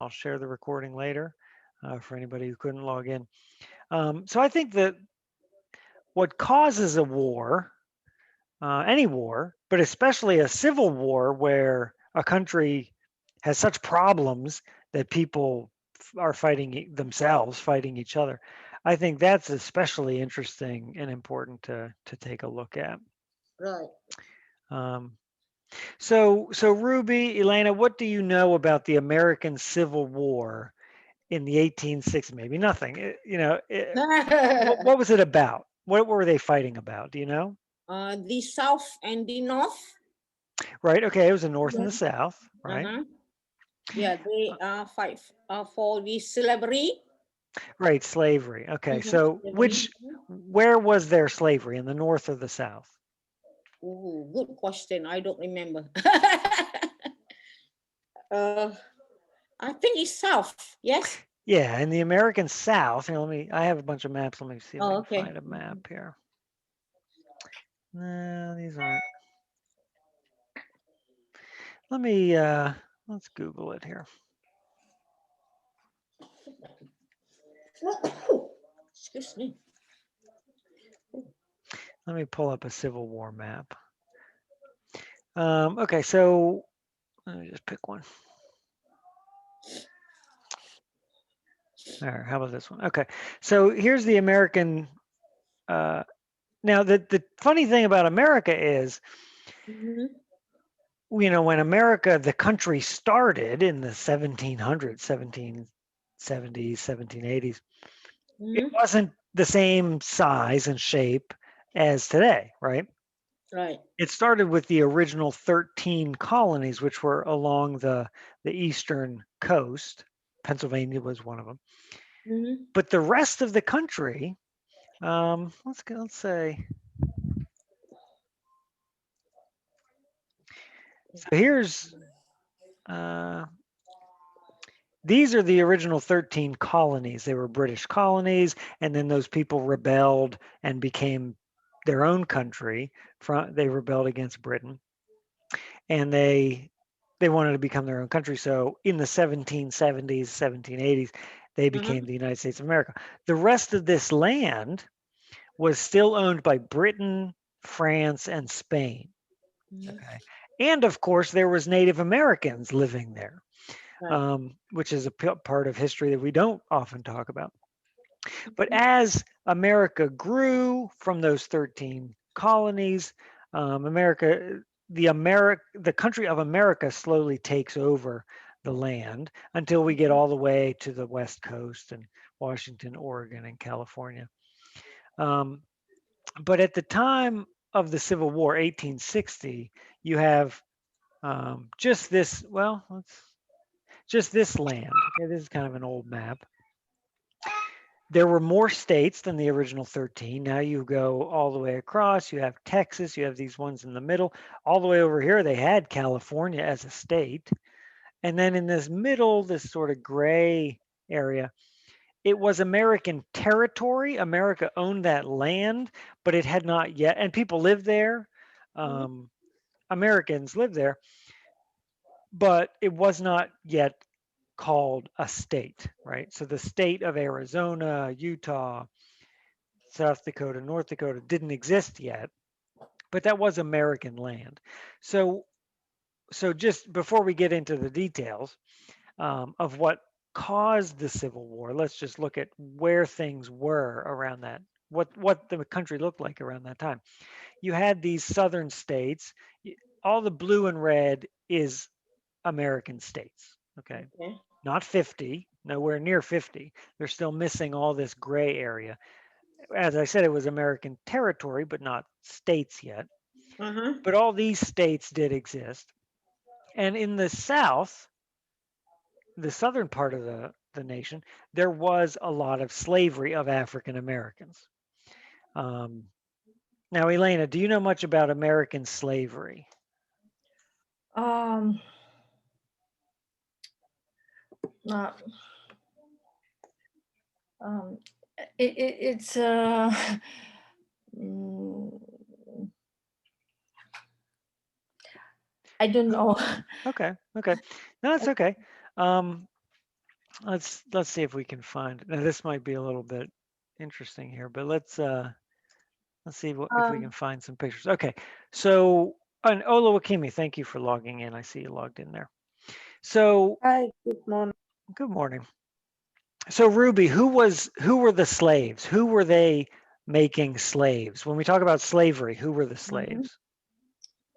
I'll share the recording later for anybody who couldn't log in. So I think that what causes a war, any war, but especially a civil war where a country has such problems that people are fighting themselves, fighting each other. I think that's especially interesting and important to take a look at. Right. Um, so Ruby, Elena, what do you know about the American Civil War in the 1860s? Maybe nothing. What was it about? What were they fighting about? Do you know? The South and the North. Right. Okay. It was the North and Yeah. the South. Right. Uh-huh. Yeah, they fight for the slavery. Right. Slavery. Okay. Mm-hmm. So Slavery. where was there slavery, in the North or the South? Ooh, good question. I don't remember. uh, I think it's South. Yes. Yeah, in the American South. I have a bunch of maps. Let me see if I Oh, can okay. find a map here. No, these aren't. Let me, let's Google it here. Excuse me. Let me pull up a Civil War map. Okay, so let me just pick one. All right, how about this one? Okay, so here's the American. Now, the funny thing about America is, Mm-hmm. when America, the country started in the 1700s, 1770s, 1780s, it Mm-hmm. wasn't the same size and shape as today, right? Right. It started with the original 13 colonies, which were along the eastern coast. Pennsylvania was one of them. Mm-hmm. But the rest of the country, let's say, so here's, uh, these are the original 13 colonies. They were British colonies, and then those people rebelled and became their own country. They rebelled against Britain, and they wanted to become their own country. So in the 1770s, 1780s, they Uh-huh. became the United States of America. The rest of this land was still owned by Britain, France, and Spain. Mm-hmm. Okay. And of course, there was Native Americans living there, Right. which is a part of history that we don't often talk about. But as America grew from those 13 colonies, the country of America slowly takes over the land until we get all the way to the West Coast and Washington, Oregon, and California. Um, but at the time of the Civil War, 1860, you have just this. Well, just this land. Okay, this is kind of an old map. There were more states than the original 13. Now you go all the way across. You have Texas. You have these ones in the middle. All the way over here, they had California as a state. And then in this middle, this sort of gray area, it was American territory. America owned that land, but it had not yet, and people lived there. Mm-hmm. Um, Americans lived there, but it was not yet called a state, right? So the state of Arizona, Utah, South Dakota, North Dakota didn't exist yet, but that was American land. So, so just before we get into the details of what caused the Civil War, let's just look at where things were around that. What the country looked like around that time. You had these southern states. All the blue and red is American states. Okay, Okay. not 50, nowhere near 50. They're still missing all this gray area. As I said, it was American territory, but not states yet. Uh-huh. But all these states did exist. And in the South, the southern part of the nation, there was a lot of slavery of African Americans. Um, Now, Elena, do you know much about American slavery? Um, not, um, it's mm, I don't know. Okay, okay. No, that's okay. Um, let's see if we can find. Now this might be a little bit interesting here, but let's see if we can find some pictures. Okay, so and Ola Wakimi, thank you for logging in. I see you logged in there. So Hi, good morning. good morning. So Ruby, who were the slaves? Who were they making slaves? When we talk about slavery, who were the slaves?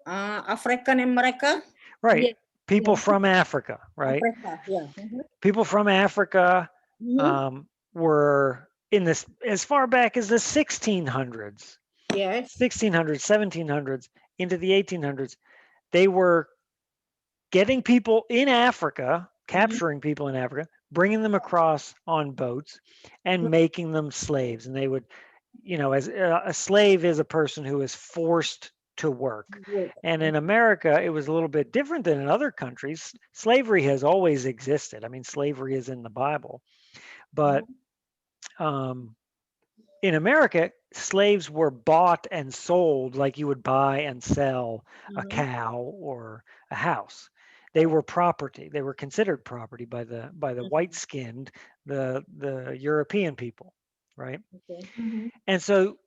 African America. Right. Yeah, People yeah. from Africa, right? Africa, yeah. People from Africa Mhm. were in this as far back as the 1600s, Yes. 1600s, 1700s, into the 1800s. They were getting people in Africa, capturing people in Africa, bringing them across on boats, and making them slaves. And they would, as a slave is a person who is forced to work. Good. And in America, it was a little bit different than in other countries. Slavery has always existed. I mean, slavery is in the Bible, but um, in America, slaves were bought and sold like you would buy and sell a cow or a house. They were property. They were considered property by the white-skinned, the European people, right? Okay. And so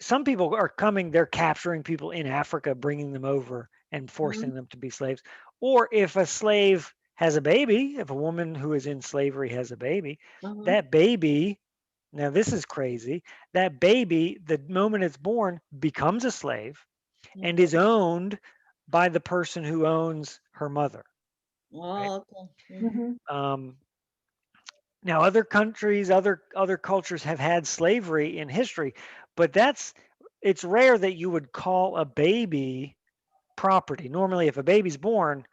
some people are coming, they're capturing people in Africa, bringing them over and forcing them to be slaves. Or if a slave has a baby, if a woman who is in slavery has a baby, that baby, now this is crazy, that baby, the moment it's born, becomes a slave and is owned by the person who owns her mother. Right? Oh, okay. Um, Now, other countries, other cultures have had slavery in history, but it's rare that you would call a baby property. Normally, if a baby's born,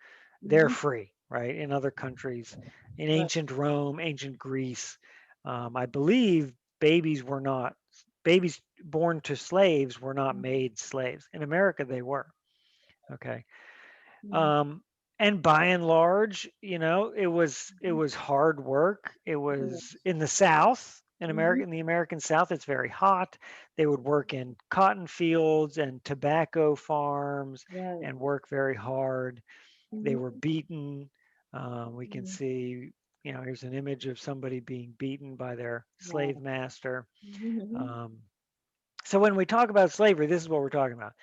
they're free, right? In other countries, in Right. ancient Rome, ancient Greece, I believe babies born to slaves were not made slaves. In America, they were. Okay. Um, and by and large, it was hard work. It was in the South, in America, in the American South, it's very hot. They would work in cotton fields and tobacco farms Right. and work very hard. They were beaten. We can see, here's an image of somebody being beaten by their slave Wow. master. So when we talk about slavery, this is what we're talking about.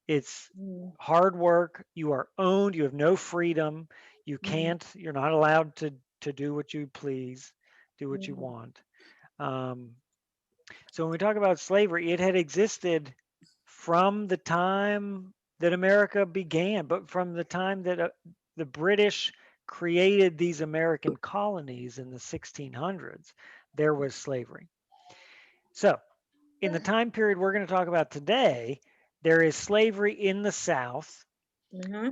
It's hard work. You are owned. You have no freedom. You're not allowed to do what you please, do what you want. Um, so when we talk about slavery, it had existed from the time that America began, but from the time that the British created these American colonies in the 1600s, there was slavery. So in the time period we're going to talk about today, there is slavery in the South.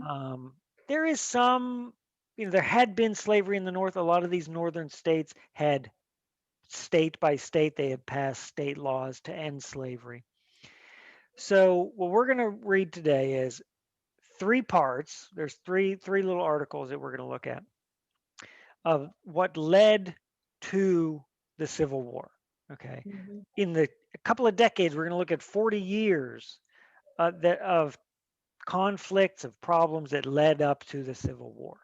Um, there is some, there had been slavery in the North. A lot of these northern states had state by state, they had passed state laws to end slavery. So what we're going to read today is three parts. There's three little articles that we're going to look at of what led to the Civil War. Okay. In the a couple of decades, we're going to look at 40 years of conflicts, of problems that led up to the Civil War.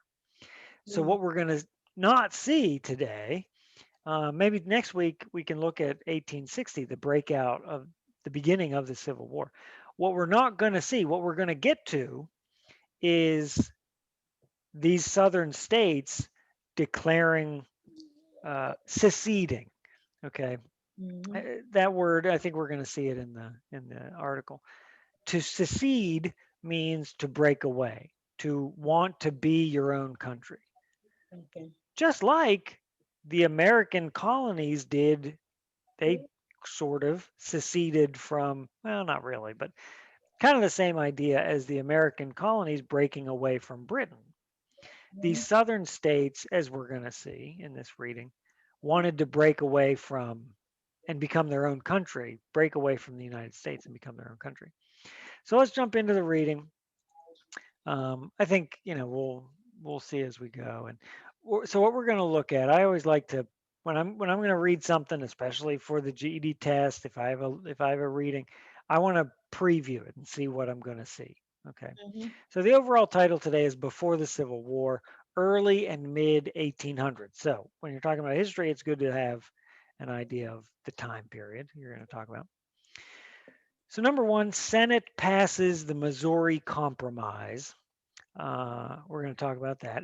So what we're going to not see today, maybe next week we can look at 1860, the breakout of the beginning of the Civil War. What we're not going to see, what we're going to get to is these southern states declaring seceding. Okay. That word, I think we're going to see it in the article. To secede means to break away, to want to be your own country. Okay. Just like the American colonies did, they sort of seceded from, well, not really, but kind of the same idea as the American colonies breaking away from Britain. These southern states, as we're going to see in this reading, wanted to break away from and become their own country, break away from the United States and become their own country. So let's jump into the reading. I think we'll see as we go. And so what we're going to look at, I always like to when I'm going to read something, especially for the GED test, if I have a reading, I want to preview it and see what I'm going to see. Okay. So the overall title today is Before the Civil War: early and mid 1800s. So when you're talking about history, it's good to have an idea of the time period you're going to talk about. So number one, Senate passes the Missouri Compromise. We're going to talk about that.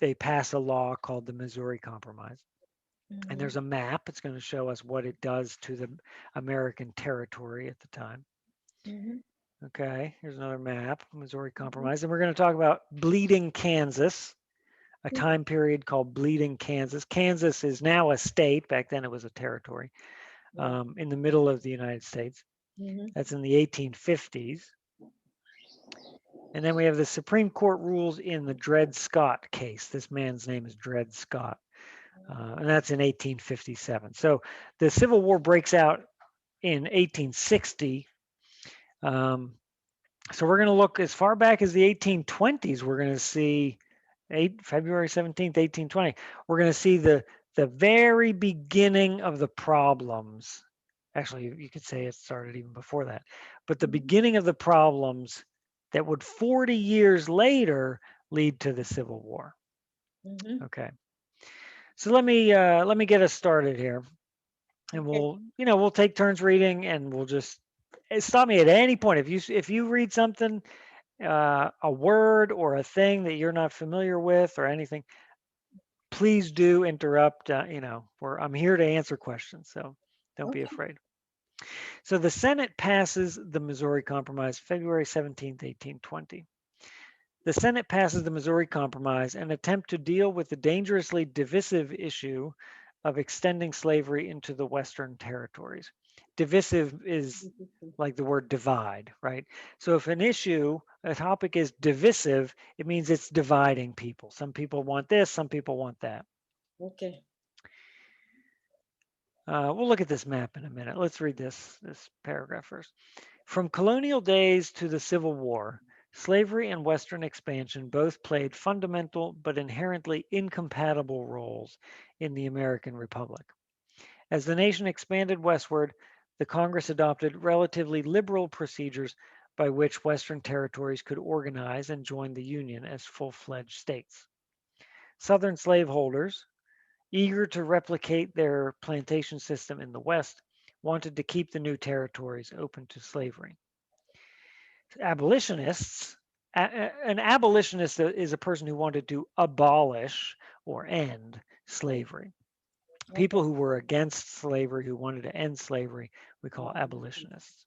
They pass a law called the Missouri Compromise. And there's a map. It's going to show us what it does to the American territory at the time. Okay, here's another map, Missouri Compromise. And we're going to talk about Bleeding Kansas, a time period called Bleeding Kansas. Kansas is now a state. Back then it was a territory in the middle of the United States. That's in the 1850s. And then we have the Supreme Court rules in the Dred Scott case. This man's name is Dred Scott. And that's in 1857. So the Civil War breaks out in 1860. So we're going to look as far back as the 1820s. We're going to see February 17th, 1820. We're going to see the very beginning of the problems. Actually, you could say it started even before that, but the beginning of the problems that would 40 years later lead to the Civil War. Okay. So let me get us started here, and we'll take turns reading, and we'll just stop me at any point if you read something, a word or a thing that you're not familiar with or anything. Please do interrupt. I'm here to answer questions, so don't be afraid. So the Senate passes the Missouri Compromise February 17th, 1820. The Senate passes the Missouri Compromise, an attempt to deal with the dangerously divisive issue of extending slavery into the Western territories. Divisive is like the word divide, right? So if a topic is divisive, it means it's dividing people. Some people want this, some people want that. Okay. We'll look at this map in a minute. Let's read this paragraph first. From colonial days to the Civil War, slavery and Western expansion both played fundamental but inherently incompatible roles in the American Republic. As the nation expanded westward, the Congress adopted relatively liberal procedures by which Western territories could organize and join the Union as full-fledged states. Southern slaveholders, eager to replicate their plantation system in the West, wanted to keep the new territories open to slavery. Abolitionists, an abolitionist is a person who wanted to abolish or end slavery. People who were against slavery, who wanted to end slavery, we call abolitionists.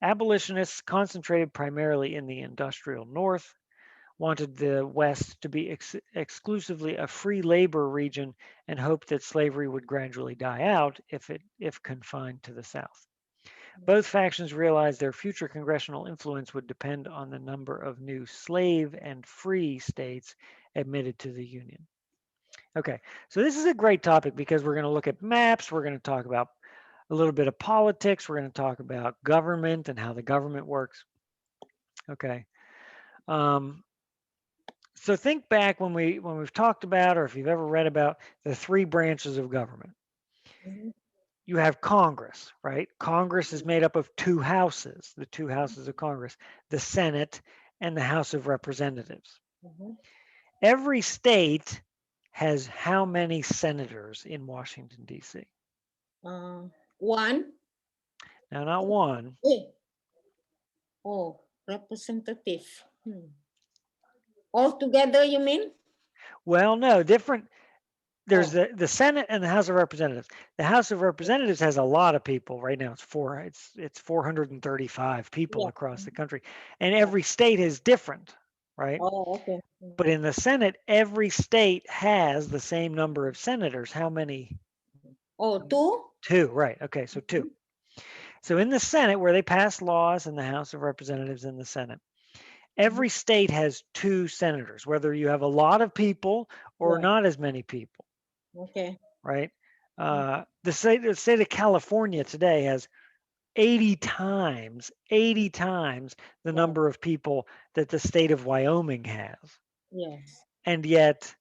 Abolitionists concentrated primarily in the industrial North, wanted the West to be exclusively a free labor region, and hoped that slavery would gradually die out if confined to the South. Both factions realized their future congressional influence would depend on the number of new slave and free states admitted to the Union. Okay, so this is a great topic because we're going to look at maps, we're going to talk about a little bit of politics, we're going to talk about government and how the government works. Okay. So think back when we've talked about, or if you've ever read about, the three branches of government. You have Congress, right? Congress is made up of two houses, the two houses of Congress, the Senate and the House of Representatives. Every state has how many senators in Washington, D.C.? One. Now, not one. Oh, representative. All together, you mean? Well, no, different. There's the Senate and the House of Representatives. The House of Representatives has a lot of people right now. It's 435 people across the country, and every state is different, right? Oh, okay. But in the Senate, every state has the same number of senators. How many? Oh, two? Two, right. Okay, so two. So in the Senate, where they pass laws, in the House of Representatives and the Senate, every state has two senators, whether you have a lot of people or not as many people. Okay. Right? The state of California today has 80 times the number of people that the state of Wyoming has. Yes. And yet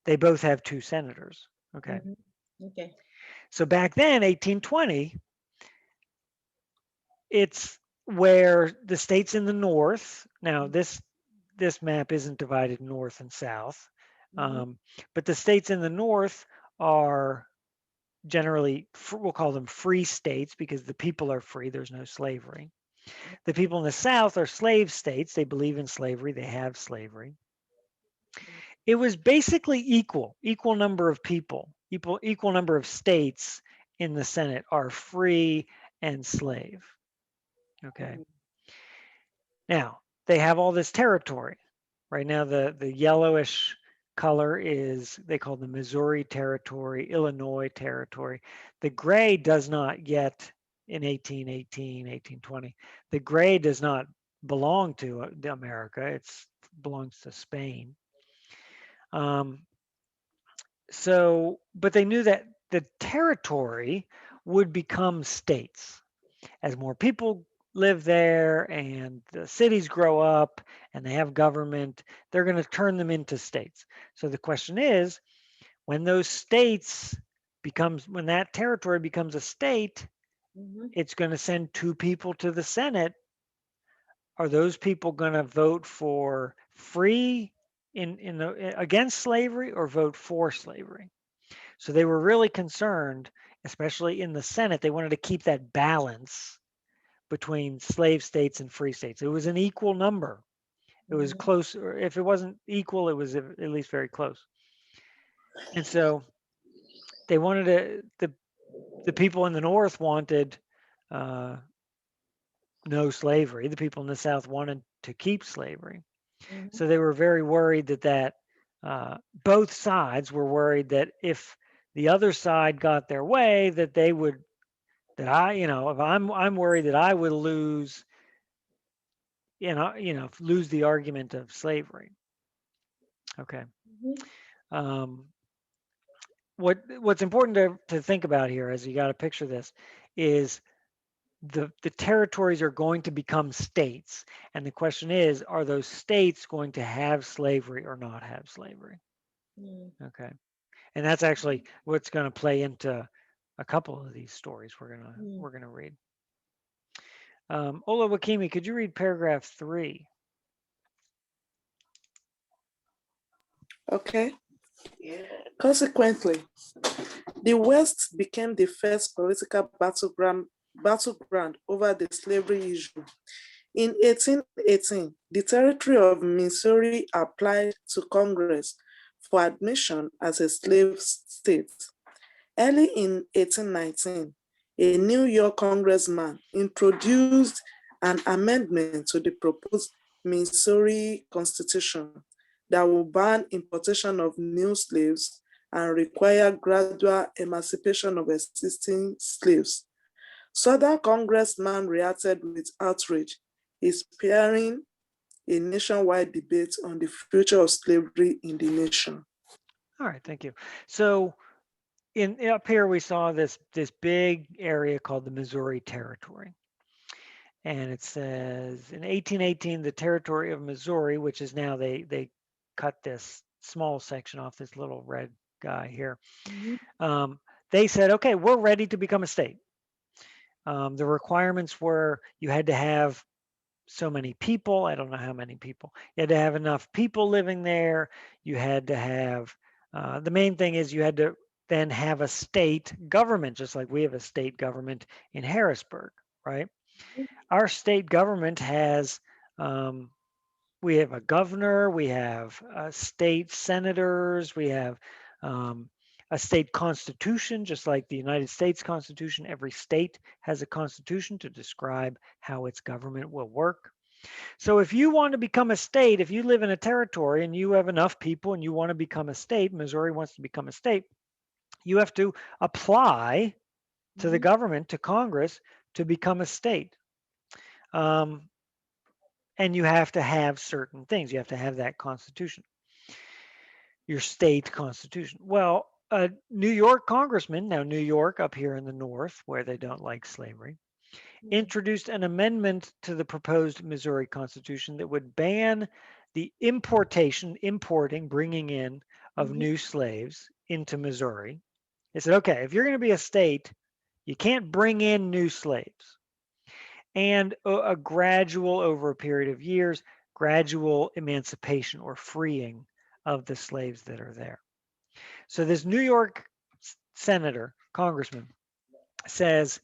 they both have two senators. Okay. Okay. So back then, 1820, it's where the states in the north, now this map isn't divided north and south. But the states in the North are generally, we'll call them free states because the people are free. There's no slavery. The people in the South are slave states. They believe in slavery. They have slavery. It was basically equal number of people, equal number of states in the Senate are free and slave. Okay. Now, they have all this territory. Right now, the yellowish color is, they call the Missouri Territory, Illinois Territory. The gray does not yet, in 1818, 1820, the gray does not belong to America. It belongs to Spain. But they knew that the territory would become states as more people live there and the cities grow up and they have government, they're going to turn them into states. So the question is, when those states when that territory becomes a state, it's going to send two people to the Senate. Are those people going to vote for free against slavery or vote for slavery? So they were really concerned, especially in the Senate, they wanted to keep that balance between slave states and free states. It was an equal number. It was close, or if it wasn't equal, it was at least very close. And so they wanted the people in the North wanted no slavery. The people in the South wanted to keep slavery. So they were very worried that both sides were worried that if the other side got their way, that they would, if I'm worried that I would lose, lose the argument of slavery. Okay. What's important to think about here, as you got to picture this, is the territories are going to become states, and the question is, are those states going to have slavery or not have slavery? Okay. And that's actually what's going to play into a couple of these stories we're gonna read. Ola Wakimi, could you read paragraph 3? Okay. Consequently, the West became the first political battleground over the slavery issue. In 1818, the territory of Missouri applied to Congress for admission as a slave state. Early in 1819, a New York congressman introduced an amendment to the proposed Missouri Constitution that will ban importation of new slaves and require gradual emancipation of existing slaves. Southern congressman reacted with outrage, inspiring a nationwide debate on the future of slavery in the nation. All right, thank you. So up here we saw this big area called the Missouri Territory. And it says in 1818, the territory of Missouri, which is now they cut this small section off, this little red guy here. They said, okay, we're ready to become a state. The requirements were you had to have so many people. I don't know how many people. You had to have enough people living there. You had to have, the main thing is you had to then have a state government, just like we have a state government in Harrisburg, right? Our state government has, we have a governor, we have state senators, we have a state constitution, just like the United States Constitution. Every state has a constitution to describe how its government will work. So if you want to become a state, if you live in a territory and you have enough people and you want to become a state, Missouri wants to become a state, you have to apply to the government, to Congress, to become a state. And you have to have certain things. You have to have that constitution, your state constitution. Well, a New York congressman, now New York up here in the North, where they don't like slavery, introduced an amendment to the proposed Missouri Constitution that would ban the importing, bringing in of new slaves into Missouri. They said, okay, if you're going to be a state, you can't bring in new slaves. And a gradual, over a period of years, gradual emancipation or freeing of the slaves that are there. So this New York senator, congressman, says,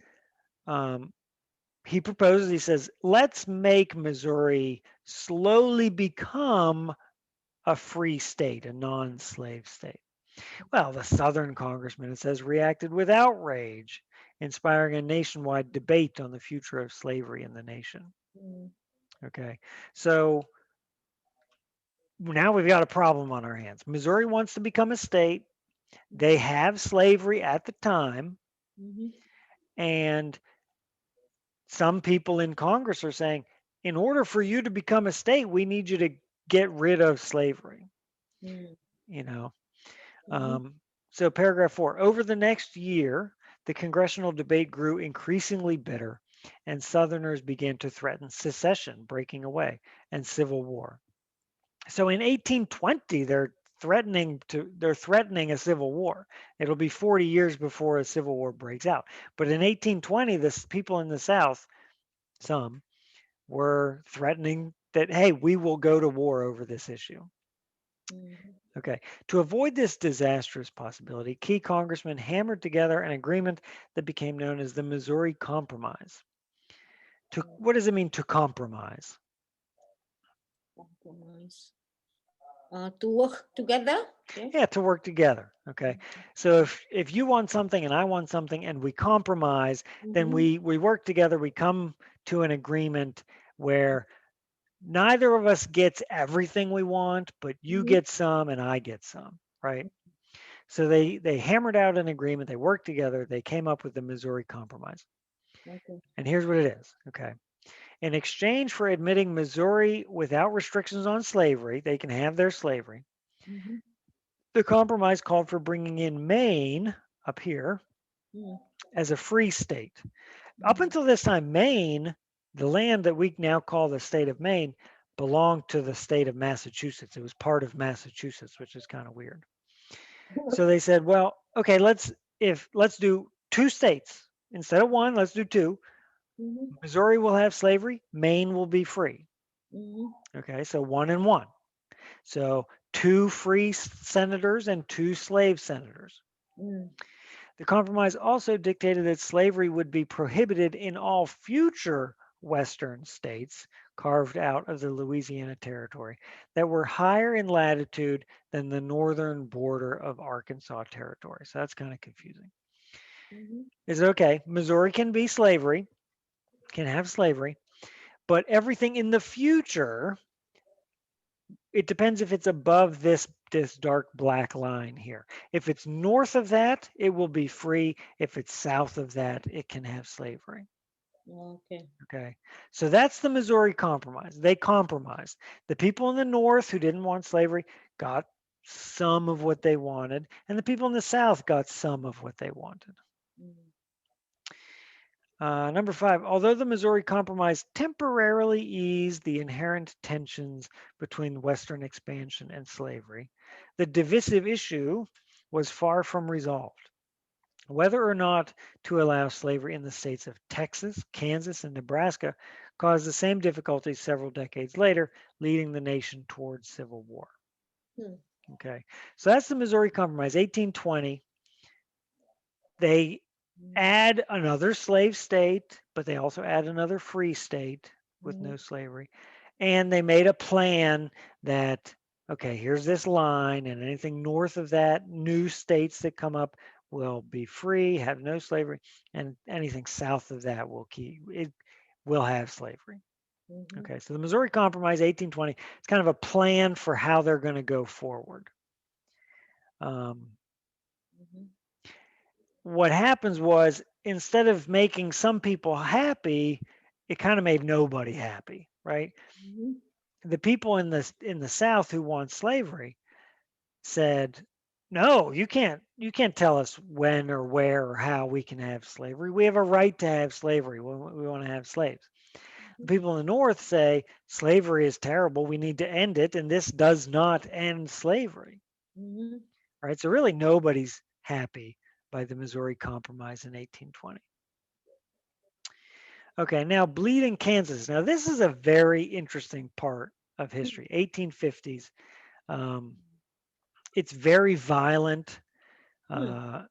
he proposes, he says, let's make Missouri slowly become a free state, a non-slave state. Well, the Southern congressman, it says, reacted with outrage, inspiring a nationwide debate on the future of slavery in the nation. Okay, so now we've got a problem on our hands. Missouri wants to become a state. They have slavery at the time, and some people in Congress are saying, in order for you to become a state, we need you to get rid of slavery. You know, so paragraph 4, over the next year, the congressional debate grew increasingly bitter, and Southerners began to threaten secession, breaking away, and civil war. So in 1820, they're threatening a civil war. It'll be 40 years before a civil war breaks out. But in 1820, the people in the South, some, were threatening that, hey, we will go to war over this issue. Okay, to avoid this disastrous possibility, key congressmen hammered together an agreement that became known as the Missouri Compromise. What does it mean to compromise? Compromise. To work together. Yeah, to work together. Okay, so if you want something and I want something and we compromise, then we work together. We come to an agreement where neither of us gets everything we want, but you get some and I get some, right? So they hammered out an agreement. They worked together. They came up with the Missouri Compromise. And here's what it is. Okay. In exchange for admitting Missouri without restrictions on slavery, they can have their slavery. The compromise called for bringing in Maine up here as a free state. Up until this time, Maine, the land that we now call the state of Maine, belonged to the state of Massachusetts. It was part of Massachusetts, which is kind of weird. So they said, well, okay, let's do 2 states. Instead of 1, let's do 2. Missouri will have slavery, Maine will be free. Okay, so 1 and 1. So 2 free senators and 2 slave senators. The compromise also dictated that slavery would be prohibited in all future Western states carved out of the Louisiana Territory that were higher in latitude than the northern border of Arkansas Territory. So that's kind of confusing. Is it okay? Missouri can be slavery, can have slavery, but everything in the future, it depends if it's above this dark black line here. If it's north of that, it will be free. If it's south of that, it can have slavery. Okay. So that's the Missouri Compromise. They compromised. The people in the north who didn't want slavery got some of what they wanted, and the people in the south got some of what they wanted. Number 5, although the Missouri Compromise temporarily eased the inherent tensions between Western expansion and slavery, the divisive issue was far from resolved. Whether or not to allow slavery in the states of Texas, Kansas, and Nebraska caused the same difficulties several decades later, leading the nation towards civil war. Okay, so that's the Missouri Compromise, 1820. They add another slave state, but they also add another free state with no slavery. And they made a plan that, okay, here's this line, and anything north of that, new states that come up will be free, have no slavery, and anything south of that will have slavery. Okay, so the Missouri Compromise, 1820, it's kind of a plan for how they're going to go forward. What happens was, instead of making some people happy, it kind of made nobody happy, right? The people in the South who want slavery said, no, you can't tell us when or where or how we can have slavery. We have a right to have slavery. We want to have slaves. The people in the North say slavery is terrible. We need to end it, and this does not end slavery. Right? So really nobody's happy by the Missouri Compromise in 1820. Okay, now Bleeding Kansas. Now this is a very interesting part of history, 1850s. It's very violent. Hmm.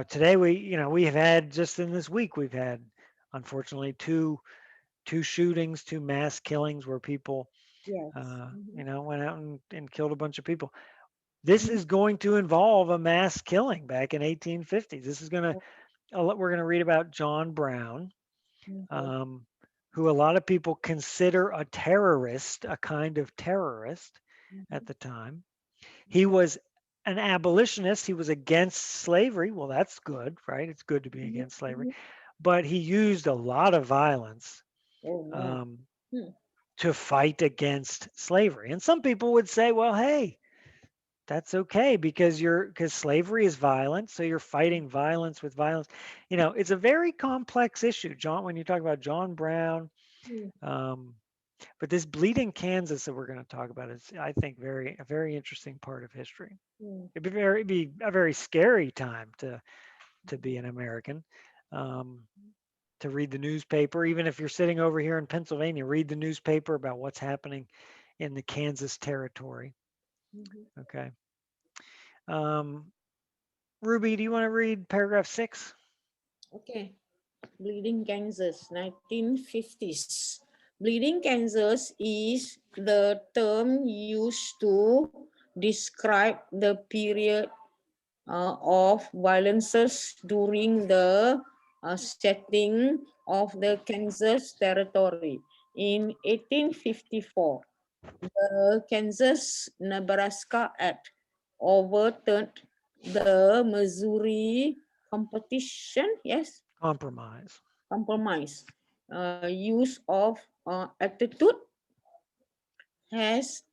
Today we have had, just in this week, we've had, unfortunately, two shootings, two mass killings where people, Yes. Mhm. went out and killed a bunch of people. This Mhm. is going to involve a mass killing back in 1850s. This is we're going to read about John Brown, Okay. um, who a lot of people consider a terrorist, a kind of terrorist at Mhm. the time. He was an abolitionist. He was against slavery. Well, that's good, right? It's good to be Mhm. against slavery. Mhm. But he used a lot of violence Oh no. um, Hmm. to fight against slavery. And some people would say, well, hey, that's okay because slavery is violent, so you're fighting violence with violence. It's a very complex issue, John. When you talk about John Brown, Hmm. um, but this bleeding Kansas that we're going to talk about is, I think, a very interesting part of history. Hmm. It'd be a very scary time to be an American. Um, to read the newspaper, even if you're sitting over here in Pennsylvania, read the newspaper about what's happening in the Kansas territory. Mhm. Okay. Um, Ruby, do you want to read paragraph 6? Okay. Bleeding Kansas, 1950s. Bleeding Kansas is the term used to describe the period of violences during the setting of the Kansas Territory. In 1854, the Kansas-Nebraska Act overturned the Missouri competition, yes, Compromise. compromise. Use of attitude has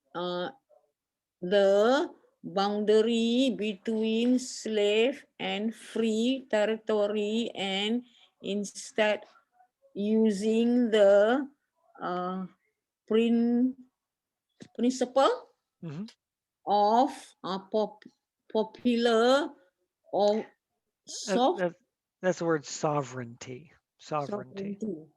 the boundary between slave and free territory, and instead using the uh, prin- principle Hmm. of popular or That, soft that, that's the word sovereignty. Sovereignty. sovereignty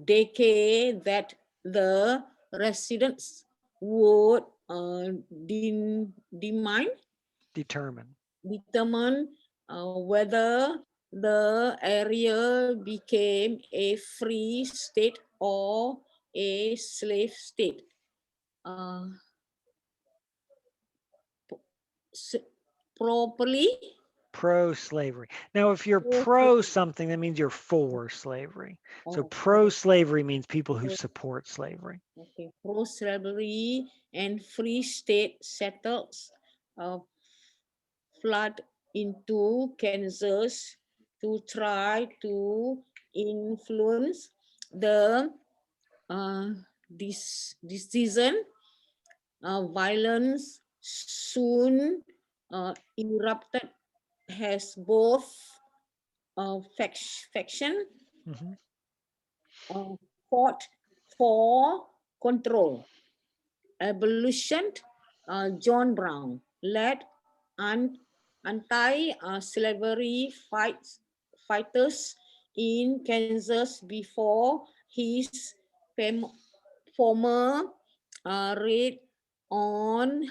decade that the residents would Determine. determine whether the area became a free state or a slave state. Uh, s- Properly. Pro-slavery. Now, if you're Pro- pro something, that means you're for slavery. So Oh, pro-slavery means people who support slavery. okay. Pro-slavery and free state settles uh, flood into Kansas to try to influence the uh, decision. Violence soon erupted, has both faction Hmm. uh, fought for control. Abolition, John Brown led anti-slavery fighters in Kansas before his former raid on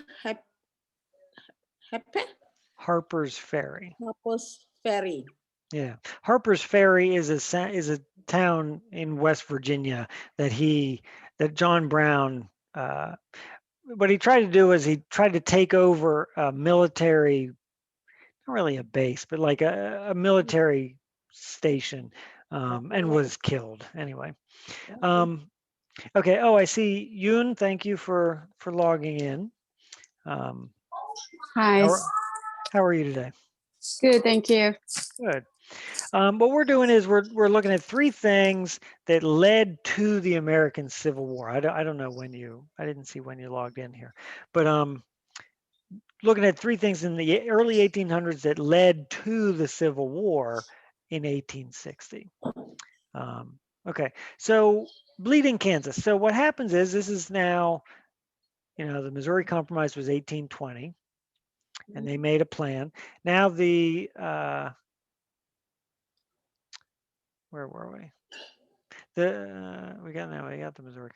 Harper's Ferry. Harper's Ferry. Yeah, Harper's Ferry is a town in West Virginia that John Brown. What he tried to do was he tried to take over a military, not really a base, but like a military station, and Okay. was killed anyway. Okay. Um, okay. Oh, I see Yoon. Thank you for logging in. Um, Hi, how are you today? good, thank you. Good. What we're doing is we're looking at three things that led to the American Civil War. I don't know when I didn't see when you logged in here, but looking at three things in the early 1800s that led to the Civil War in 1860. Okay, so Bleeding Kansas. So what happens is this is now, the Missouri Compromise was 1820, and they made a plan. Now where were we? We got the Missouri.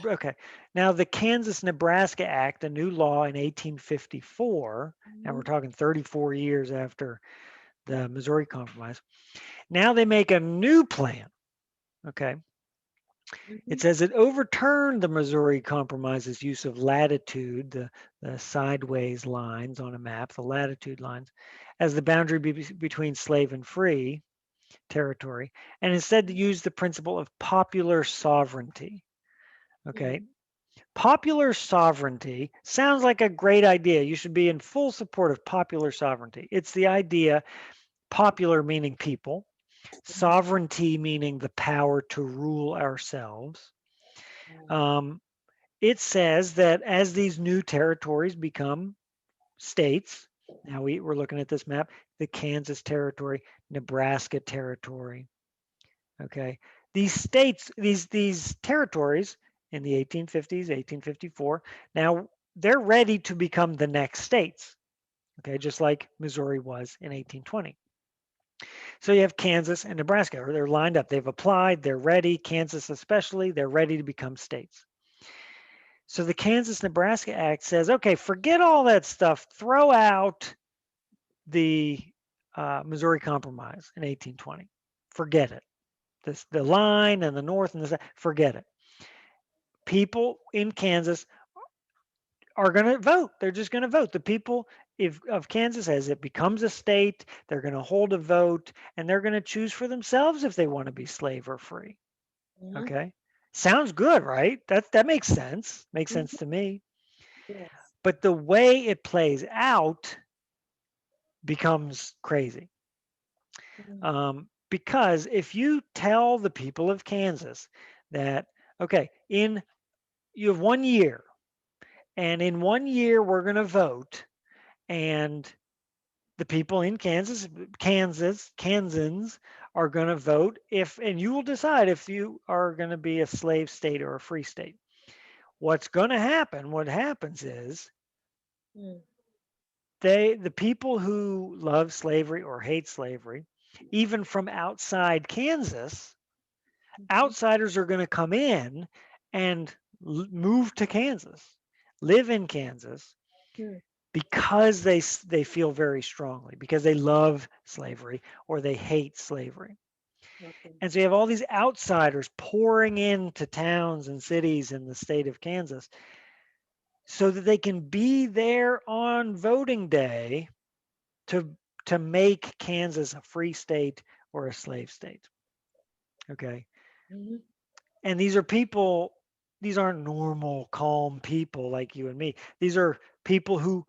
Okay. Now the Kansas-Nebraska Act, a new law in 1854, and we're talking 34 years after the Missouri Compromise. Now they make a new plan. Okay. It says it overturned the Missouri Compromise's use of latitude, the sideways lines on a map, the latitude lines, as the boundary between slave and free territory, and instead use the principle of popular sovereignty. Okay. Popular sovereignty sounds like a great idea. You should be in full support of popular sovereignty. It's the idea, popular meaning people, sovereignty meaning the power to rule ourselves. It says that as these new territories become states, now we're looking at this map, the Kansas territory, Nebraska territory. Okay, these states, these territories in the 1850s, 1854, now they're ready to become the next states. Okay, just like Missouri was in 1820. So you have Kansas and Nebraska, or they're lined up. They've applied, they're ready. Kansas especially, they're ready to become states. So the Kansas-Nebraska Act says, okay, forget all that stuff. Throw out the Missouri Compromise in 1820. Forget it. The line and the North and the South, forget it. People in Kansas are going to vote. They're just going to vote. The people of Kansas, as it becomes a state, they're going to hold a vote and they're going to choose for themselves if they want to be slave or free. Okay. Sounds good, right? That makes sense. Makes sense to me. Yes. But the way it plays out becomes crazy. Because if you tell the people of Kansas that, okay, you have 1 year, and in 1 year we're going to vote, and the people in Kansans are going to vote and you will decide if you are going to be a slave state or a free state. What's going to happen? What happens is the people who love slavery or hate slavery, even from outside Kansas, outsiders are going to come in and move to Kansas, live in Kansas, because they feel very strongly, because they love slavery or they hate slavery. And so you have all these outsiders pouring into towns and cities in the state of Kansas so that they can be there on voting day to make Kansas a free state or a slave state. Okay. And these are people, these aren't normal, calm people like you and me. These are people who,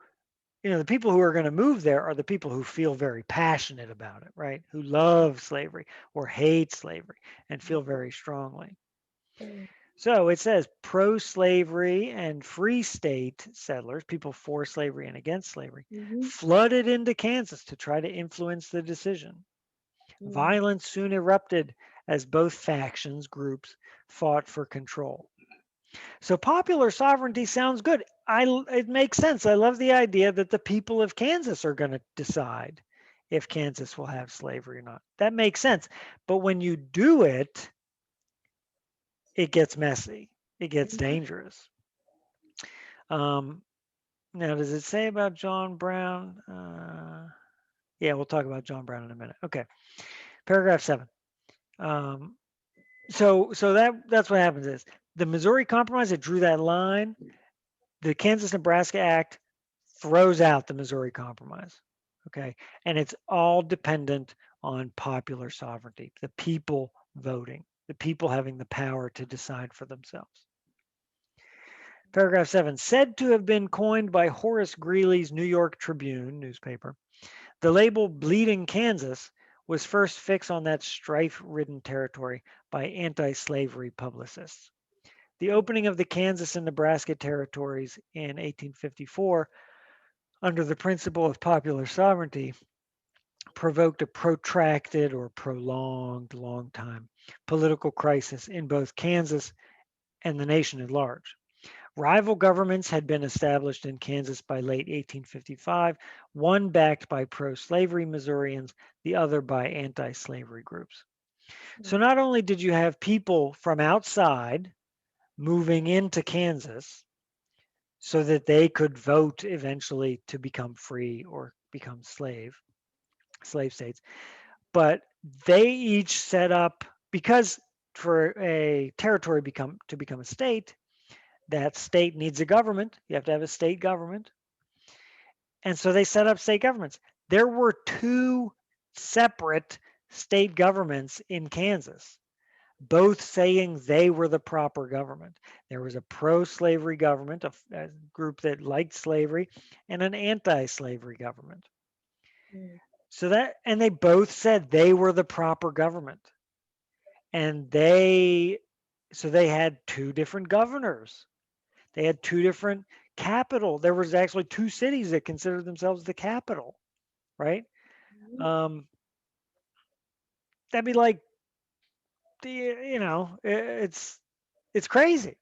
the people who are going to move there are the people who feel very passionate about it, right? Who love slavery or hate slavery and feel very strongly. So it says pro-slavery and free state settlers, people for slavery and against slavery, flooded into Kansas to try to influence the decision. Violence soon erupted as both groups fought for control. So popular sovereignty sounds good. It makes sense. I love the idea that the people of Kansas are going to decide if Kansas will have slavery or not. That makes sense. But when you do it, it gets messy. It gets dangerous. Now, does it say about John Brown? Yeah, we'll talk about John Brown in a minute. Okay, paragraph 7. So that's what happens is the Missouri Compromise, it drew that line. The Kansas-Nebraska Act throws out the Missouri Compromise. Okay, and it's all dependent on popular sovereignty, the people voting, the people having the power to decide for themselves. Paragraph 7, said to have been coined by Horace Greeley's New York Tribune newspaper, the label Bleeding Kansas was first fixed on that strife-ridden territory by anti-slavery publicists. The opening of the Kansas and Nebraska territories in 1854, under the principle of popular sovereignty, provoked a protracted or prolonged, long time political crisis in both Kansas and the nation at large. Rival governments had been established in Kansas by late 1855, one backed by pro-slavery Missourians, the other by anti-slavery groups. So not only did you have people from outside moving into Kansas so that they could vote eventually to become free or become slave states, but they each set up, because for a territory to become a state, that state needs a government. You have to have a state government. And so they set up state governments. There were two separate state governments in Kansas, both saying they were the proper government. There was a pro-slavery government, a group that liked slavery, and an anti-slavery government. Mm. So and they both said they were the proper government. And so they had two different governors. They had two different capital. There was actually two cities that considered themselves the capital, right? That'd be like, it's crazy.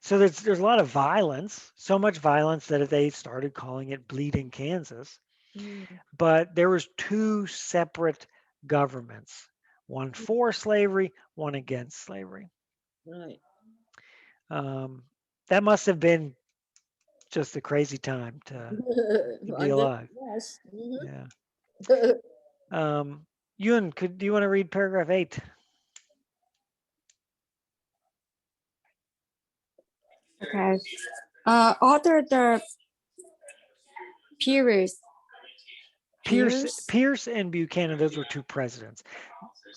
So there's a lot of violence, so much violence that they started calling it Bleeding Kansas. Mm. But there was two separate governments, one for slavery, one against slavery. Right. That must have been just a crazy time to be alive. Yes. Mhm. Yeah. Ewan, do you want to read paragraph 8? Okay. Other the periods. Pierce and Buchanan, those were two presidents.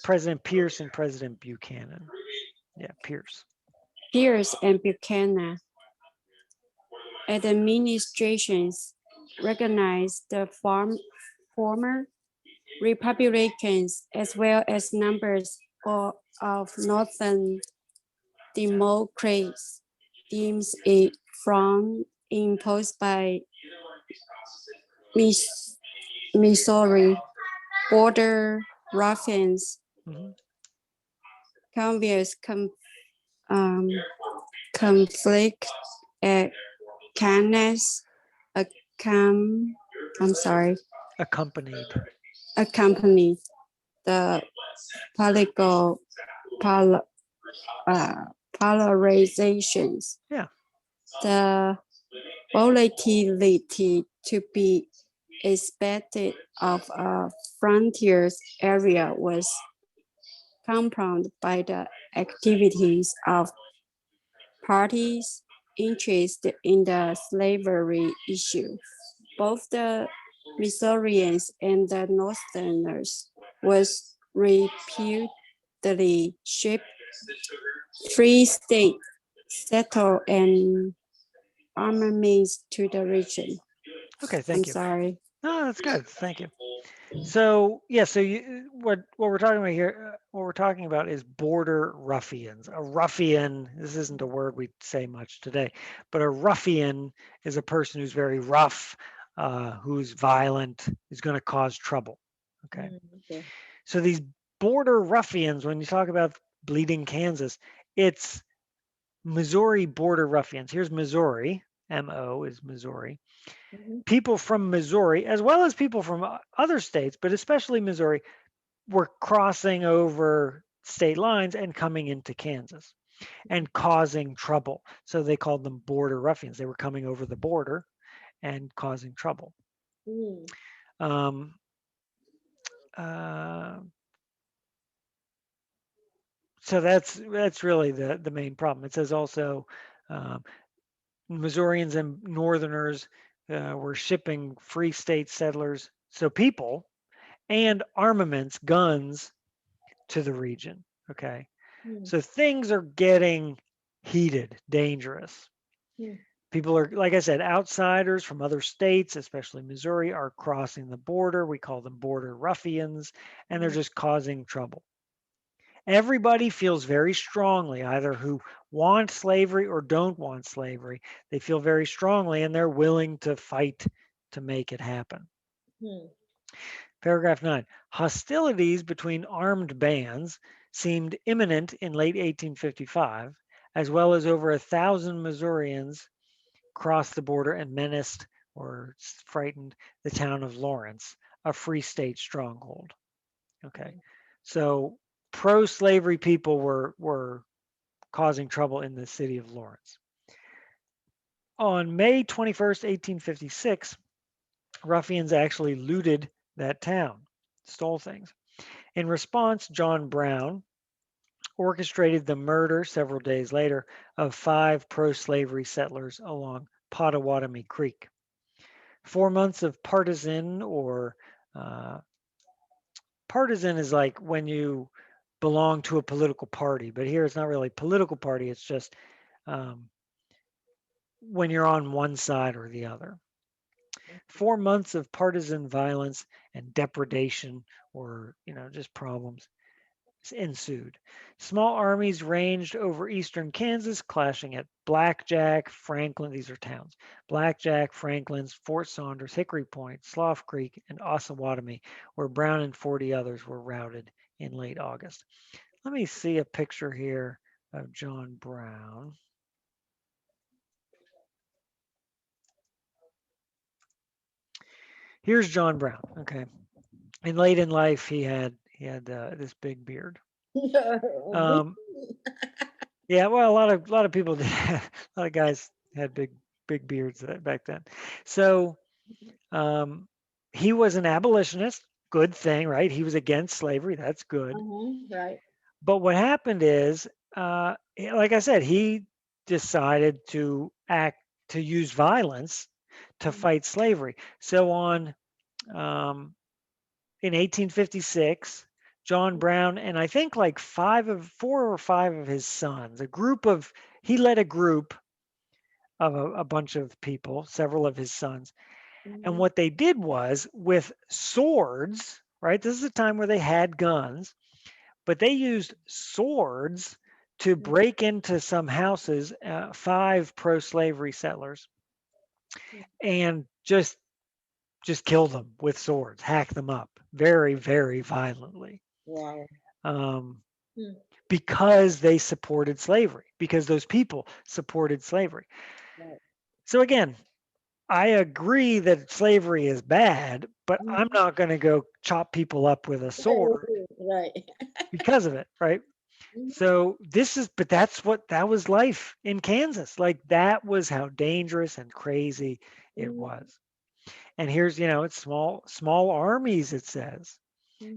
President Pierce and President Buchanan. Yeah, Pierce. Pierce and Buchanan administrations recognized the former Republicans as well as numbers of Northern Democrats deems it from imposed by Missouri border ruffians. Mhm. Convious conflict at Canis I'm sorry, Accompanied. accompanied the political polarizations. Yeah. The volatility to be expected of a frontier area was compounded by the activities of parties interested in the slavery issue. Both the Missourians and the Northerners was reputedly shipped free state settle and armaments to the region. Okay, I'm thank you. sorry. No, that's good. Thank you. So yeah, so what we're talking about here, what we're talking about is border ruffians. A ruffian, this isn't a word we say much today, but a ruffian is a person who's very rough, who's violent, who's going to cause trouble. Okay. Okay. So these border ruffians, when you talk about Bleeding Kansas, it's Missouri border ruffians. Here's Missouri. MO is Missouri. Mhm. People from Missouri, as well as people from other states, but especially Missouri, were crossing over state lines and coming into Kansas and causing trouble. So they called them border ruffians. They were coming over the border and causing trouble. Mm. Um, uh, so that's really the main problem. It says also Missourians and Northerners were shipping free state settlers, so people, and armaments, guns, to the region. Okay. Mm. So things are getting heated, dangerous. Mm. People are, like I said, outsiders from other states, especially Missouri, are crossing the border. We call them border ruffians, and they're just causing trouble. Everybody feels very strongly, either who want slavery or don't want slavery. They feel very strongly and they're willing to fight to make it happen. Mm. Paragraph 9, hostilities between armed bands seemed imminent in late 1855, as well as over 1,000 Missourians crossed the border and menaced or frightened the town of Lawrence, a free state stronghold. Okay, so pro-slavery people were causing trouble in the city of Lawrence. On May 21st, 1856, ruffians actually looted that town, stole things. In response, John Brown orchestrated the murder several days later of 5 pro-slavery settlers along Pottawatomie Creek. 4 months of partisan or partisan is like when you belong to a political party, but here it's not really a political party. It's just when you're on one side or the other. 4 months of partisan violence and depredation, or just problems, ensued. Small armies ranged over eastern Kansas, clashing at Blackjack, Franklin. These are towns. Blackjack, Franklin's, Fort Saunders, Hickory Point, Slough Creek, and Osawatomie, where Brown and 40 others were routed in late August. Let me see a picture here of John Brown. Here's John Brown. Okay, and late in life he had this big beard. Yeah, well, a lot of people did. A lot of guys had big beards back then. So he was an abolitionist. Good thing, right? He was against slavery. That's good. Right. But what happened is, like I said, he decided to use violence to fight slavery. So in 1856, John Brown and I think like 4 or 5 of his sons, he led a group of a bunch of people, several of his sons. And what they did was with swords, right? This is a time where they had guns, but they used swords to break into some houses, 5 pro-slavery settlers, and just kill them with swords, hack them up very, very violently. Wow. Because they supported slavery, because those people supported slavery. Right. So again, I agree that slavery is bad, but I'm not going to go chop people up with a sword Right. because of it, right? So but that was life in Kansas. Like that was how dangerous and crazy it was. And here's, it's small armies, it says,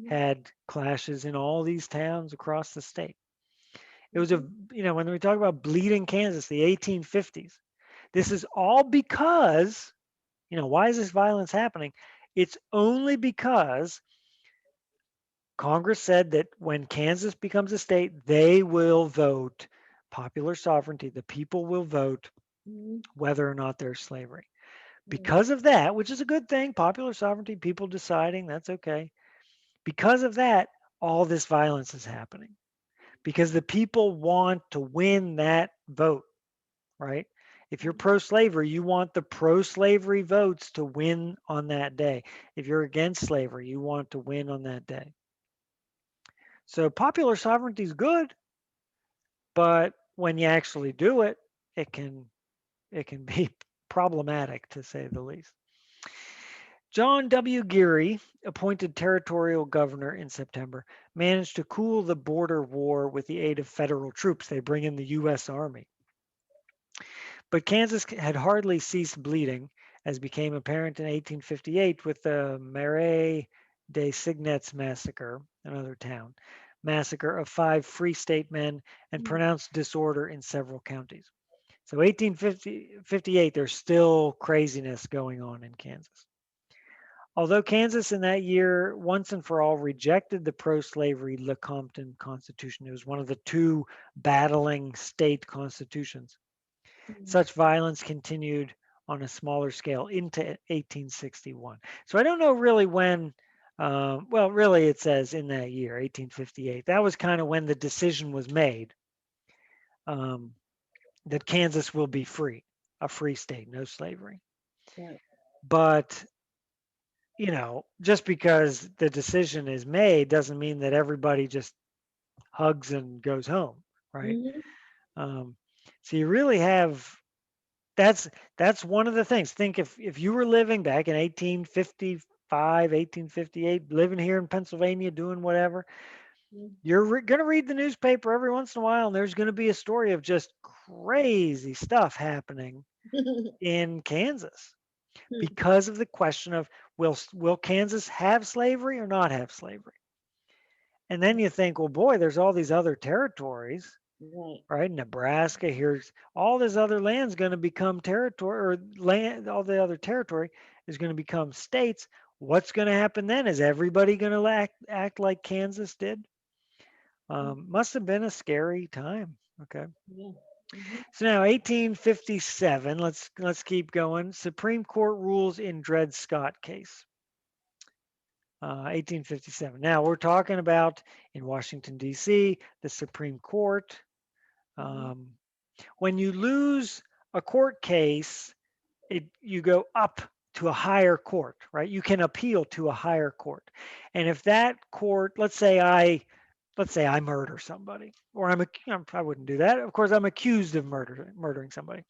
had clashes in all these towns across the state. It was when we talk about bleeding Kansas, the 1850s, this is all because, why is this violence happening? It's only because Congress said that when Kansas becomes a state, they will vote popular sovereignty. The people will vote whether or not there's slavery. Because of that, which is a good thing, popular sovereignty, people deciding, that's okay. Because of that, all this violence is happening. Because the people want to win that vote, right? If you're pro-slavery, you want the pro-slavery votes to win on that day. If you're against slavery, you want to win on that day. So popular sovereignty is good, but when you actually do it, it can be problematic, to say the least. John W. Geary, appointed territorial governor in September, managed to cool the border war with the aid of federal troops. They bring in the U.S. Army. But Kansas had hardly ceased bleeding, as became apparent in 1858 with the Marais des Cygnes massacre, another town, massacre of 5 Free State men and pronounced disorder in several counties. So 1858, there's still craziness going on in Kansas. Although Kansas in that year once and for all rejected the pro-slavery Lecompton Constitution, it was one of the 2 battling state constitutions. Such violence continued on a smaller scale into 1861. So I don't know really when, really it says in that year, 1858. That was kind of when the decision was made that Kansas will be free, a free state, no slavery. Right. But just because the decision is made doesn't mean that everybody just hugs and goes home, right? So you really have, that's one of the things. Think if you were living back in 1855, 1858, living here in Pennsylvania, doing whatever, You're going to read the newspaper every once in a while, and there's going to be a story of just crazy stuff happening in Kansas because of the question of will Kansas have slavery or not have slavery? And then you think, well, boy, there's all these other territories, Right. right? Nebraska, here's all this other land's going to become territory, or land, all the other territory is going to become states. What's going to happen then? Is everybody going to act like Kansas did? Must have been a scary time. Okay. Yeah. So now 1857, let's keep going. Supreme Court rules in Dred Scott case. 1857. Now we're talking about in Washington, D.C., the Supreme Court. When you lose a court case, you go up to a higher court, right? You can appeal to a higher court. And if that court, let's say I murder somebody, or I wouldn't do that. Of course, I'm accused of murdering somebody.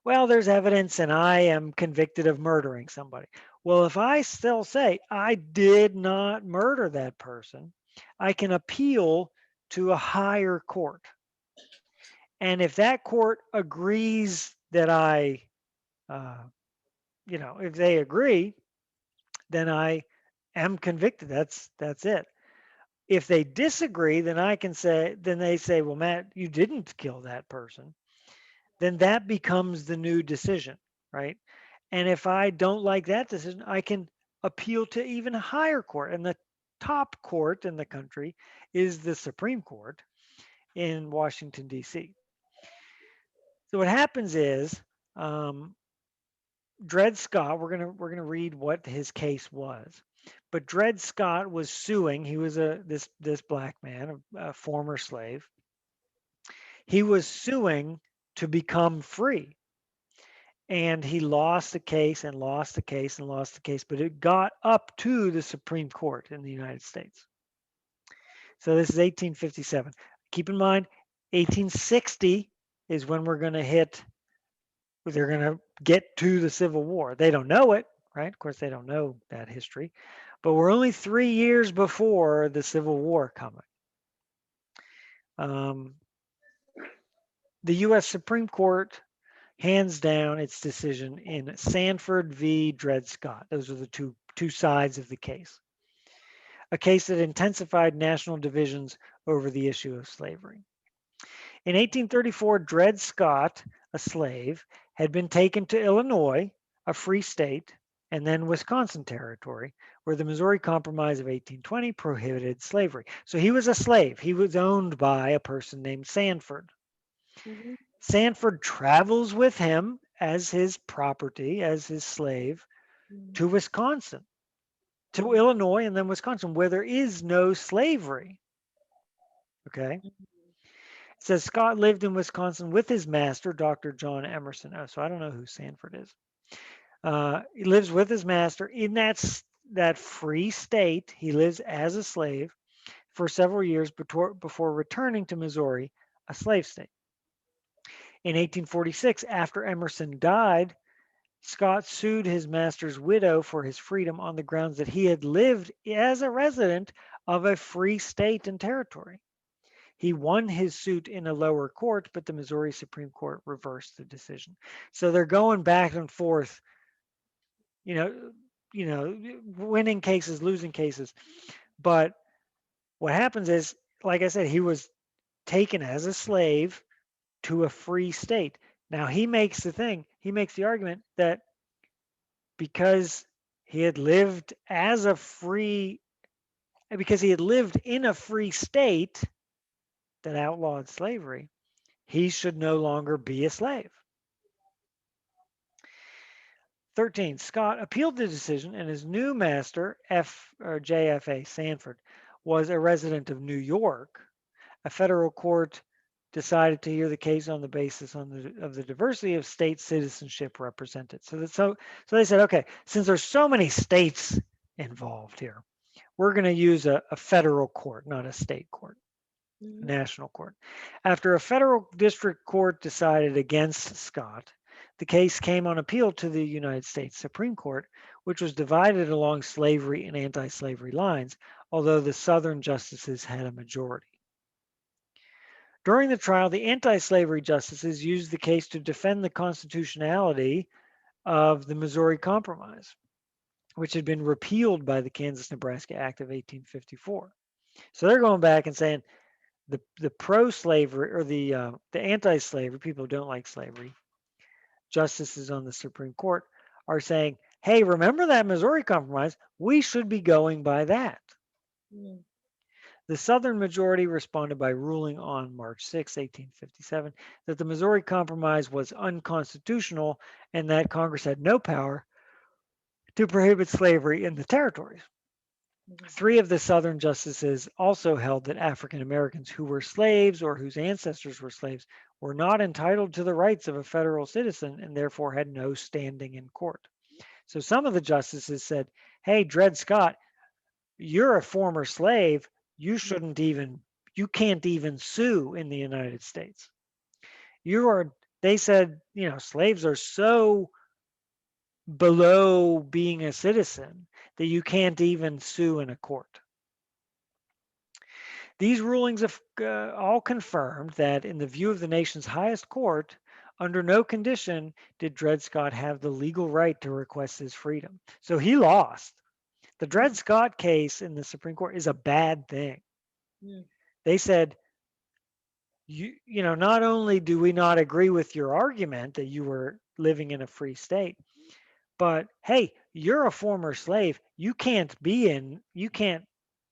Well, there's evidence and I am convicted of murdering somebody. Well, if I still say I did not murder that person, I can appeal to a higher court. And if that court agrees that if they agree, then I am convicted. That's it. If they disagree, then they say, well, Matt, you didn't kill that person. Then that becomes the new decision, right? And if I don't like that decision, I can appeal to even a higher court. And the top court in the country is the Supreme Court in Washington, D.C. So what happens is Dred Scott, we're gonna read what his case was. But Dred Scott was suing. He was this black man, a former slave. He was suing to become free. And he lost the case and lost the case and lost the case, but it got up to the Supreme Court in the United States. So this is 1857. Keep in mind, 1860 is when they're going to get to the Civil War. They don't know it, right? Of course, they don't know that history, but we're only 3 years before the Civil War coming. The U.S. Supreme Court hands down its decision in Sanford v. Dred Scott. Those are the two sides of the case. A case that intensified national divisions over the issue of slavery. In 1834, Dred Scott, a slave, had been taken to Illinois, a free state, and then Wisconsin Territory, where the Missouri Compromise of 1820 prohibited slavery. So he was a slave. He was owned by a person named Sanford. Sanford travels with him as his property, as his slave, to Wisconsin, to Illinois, and then Wisconsin, where there is no slavery. Okay. It says Scott lived in Wisconsin with his master, Dr. John Emerson. Oh, so I don't know who Sanford is. He lives with his master in that free state. He lives as a slave for several years before returning to Missouri, a slave state. In 1846, after Emerson died, Scott sued his master's widow for his freedom on the grounds that he had lived as a resident of a free state and territory. He won his suit in a lower court, but the Missouri Supreme Court reversed the decision. So they're going back and forth, winning cases, losing cases. But what happens is, like I said, he was taken as a slave to a free state. Now he makes the argument that because he had lived in a free state that outlawed slavery, he should no longer be a slave. 13, Scott appealed the decision, and his new master, JFA Sanford, was a resident of New York. A federal court decided to hear the case on the basis of the diversity of state citizenship represented. So they said, okay, since there's so many states involved here, we're going to use a federal court, not a state court, a national court. After a federal district court decided against Scott, the case came on appeal to the United States Supreme Court, which was divided along slavery and anti-slavery lines, although the Southern justices had a majority. During the trial, the anti-slavery justices used the case to defend the constitutionality of the Missouri Compromise, which had been repealed by the Kansas-Nebraska Act of 1854. So they're going back and saying the pro-slavery or the anti-slavery, people who don't like slavery, justices on the Supreme Court are saying, hey, remember that Missouri Compromise? We should be going by that. Mm. The Southern majority responded by ruling on March 6, 1857, that the Missouri Compromise was unconstitutional and that Congress had no power to prohibit slavery in the territories. Mhm. 3 of the Southern justices also held that African Americans who were slaves or whose ancestors were slaves were not entitled to the rights of a federal citizen and therefore had no standing in court. So some of the justices said, hey, Dred Scott, you're a former slave. You can't even sue in the United States. They said, slaves are so below being a citizen that you can't even sue in a court. These rulings have all confirmed that in the view of the nation's highest court, under no condition did Dred Scott have the legal right to request his freedom. So he lost. The Dred Scott case in the Supreme Court is a bad thing. Mm. They said, not only do we not agree with your argument that you were living in a free state, but hey, you're a former slave. You can't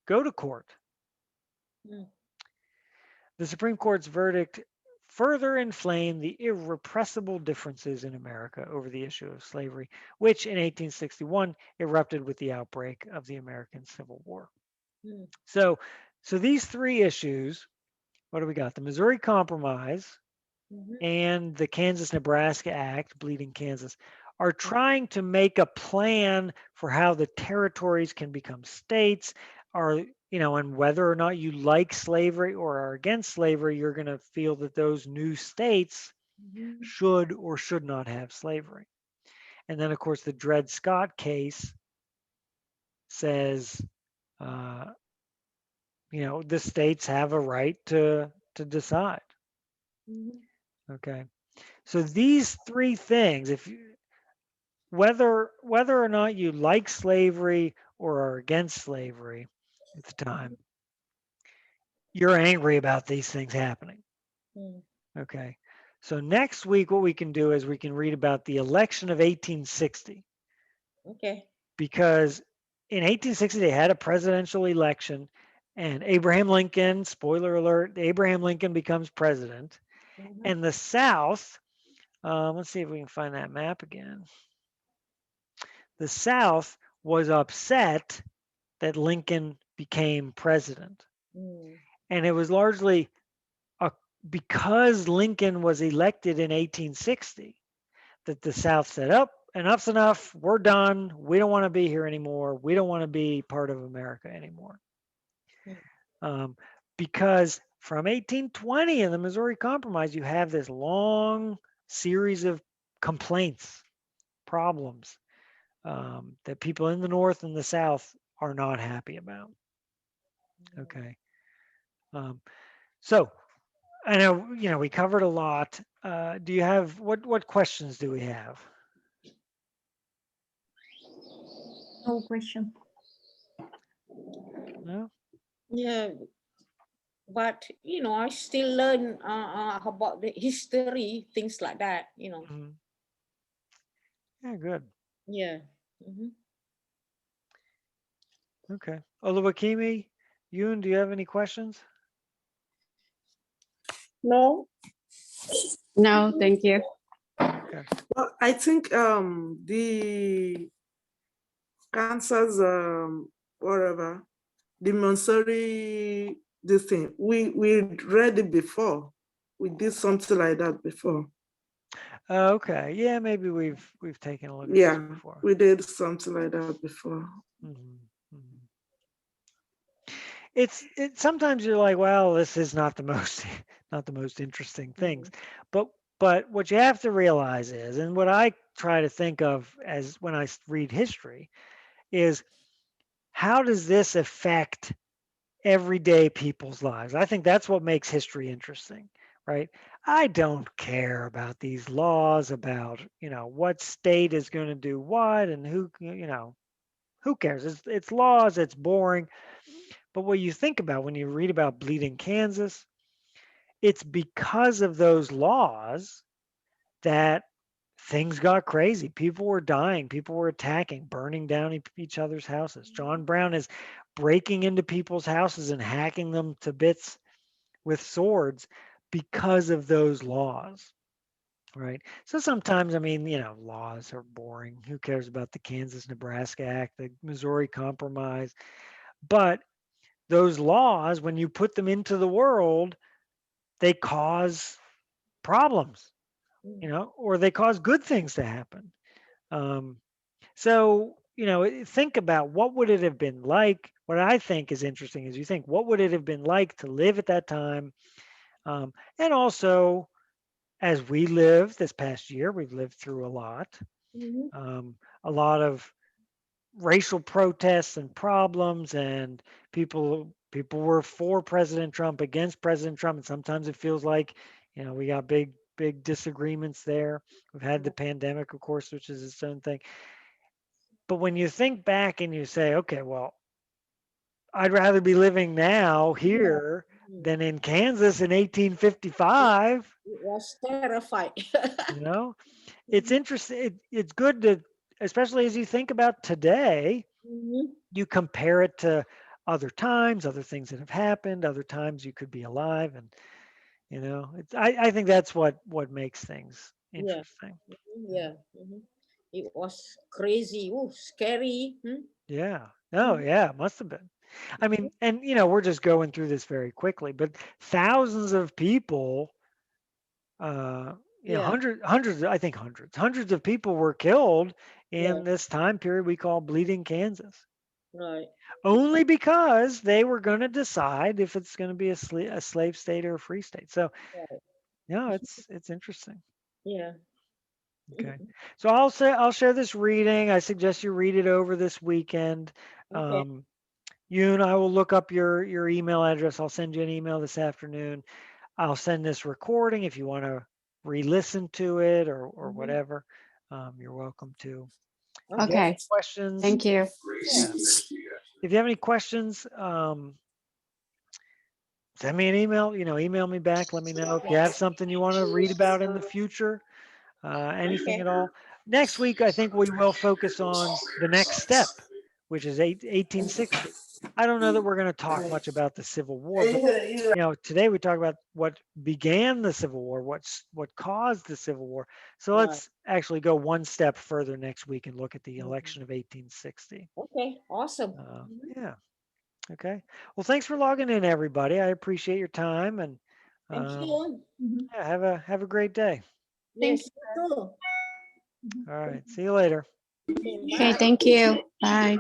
go to court. Mm. The Supreme Court's verdict further inflamed the irrepressible differences in America over the issue of slavery, which in 1861 erupted with the outbreak of the American Civil War. Mm. So these 3 issues, what do we got? The Missouri Compromise Mhm. and the Kansas-Nebraska Act, Bleeding Kansas, are trying to make a plan for how the territories can become states, and whether or not you like slavery or are against slavery, you're going to feel that those new states Mhm. should or should not have slavery. And then, of course, the Dred Scott case says, the states have a right to decide. Mhm. Okay. So these 3 things, whether or not you like slavery or are against slavery at the time, you're angry about these things happening. Mm. Okay. So next week, what we can do is we can read about the election of 1860, Okay. because in 1860 they had a presidential election and Abraham Lincoln, spoiler alert, Abraham Lincoln becomes president, Mhm. and the South, let's see if we can find that map again. The South was upset that Lincoln became president. Mm. And it was largely because Lincoln was elected in 1860 that the South said, oh, enough's enough. We're done. We don't want to be here anymore. We don't want to be part of America anymore. Because from 1820 in the Missouri Compromise, you have this long series of complaints, problems that people in the North and the South are not happy about. Okay. So I know, we covered a lot. Do you have, what questions do we have? No question. No? Yeah, but I still learn about the history, things like that. Mhm. Yeah, good. Yeah. Mhm. Okay. Oluwakimi, Yoon, do you have any questions? No, No, thank you. Okay. well, I think the Kansas whatever, the Missouri this thing, we read it before. We did something like that before. Okay. Yeah, maybe we've taken a look at Yeah, this before. we did something like that before. Mhm, mhm. It's sometimes you're like, well, this is not the most not the most interesting things, but But what you have to realize is, and what I try to think of as when I read history, is how does this affect everyday people's lives? I think that's what makes history interesting, right? I don't care about these laws about, what state is going to do what and who cares? It's laws, it's boring. But what you think about when you read about Bleeding Kansas, it's because of those laws that things got crazy. People were dying, people were attacking, burning down each other's houses. John Brown is breaking into people's houses and hacking them to bits with swords because of those laws. Right. So sometimes, I mean, laws are boring. Who cares about the Kansas-Nebraska Act, the Missouri Compromise? But those laws, when you put them into the world, they cause problems, or they cause good things to happen. So, think about what would it have been like. What I think is interesting is you think, what would it have been like to live at that time? And also, as we lived this past year, we've lived through Mhm. a lot of racial protests and problems, and people were for President Trump, against President Trump, and sometimes it feels like we got big disagreements there. We've had the pandemic, of course, which is its own thing. But when you think back and you say, okay, well, I'd rather be living now here than in Kansas in 1855. It was terrified. It's interesting. It's good to, especially as you think about today, Mhm. you compare it to other times, other things that have happened, other times you could be alive, and I think that's what makes things Yeah. interesting. Yeah. Mhm. It was crazy. Oh, scary. Yeah. Oh, yeah, it must have been. I mean, and we're just going through this very quickly, but thousands of people, Yeah. hundreds, I think hundreds of people were killed Yeah. in this time period we call Bleeding Kansas, Right. only because they were going to decide if it's going to be a slave state or a free state. So, Right. it's interesting. Yeah. Okay. So I'll share this reading. I suggest you read it over this weekend. Okay. You and I will look up your email address. I'll send you an email this afternoon. I'll send this recording if you want to re-listen to it or Mhm. whatever. You're welcome to. If you Okay. have any Okay, questions, thank you. yeah. If you have any questions, send me an email. Email me back. Let me know if you have something you want to read about in the future. Anything Okay. at all. Next week, I think we will focus on the next step, which is 1860. I don't know that we're going to talk much about the Civil War, but today we talk about what began the Civil War, what caused the Civil War. So Right. let's actually go one step further next week and look at the Mhm. election of 1860. Okay. Awesome. Yeah. Okay. Well, thanks for logging in, everybody. I appreciate your time, and Thank um, you. Mhm. yeah, have a great day. Thank Yes, you too. Mhm. All right. See you later. Okay. Okay, Bye. thank you. Bye.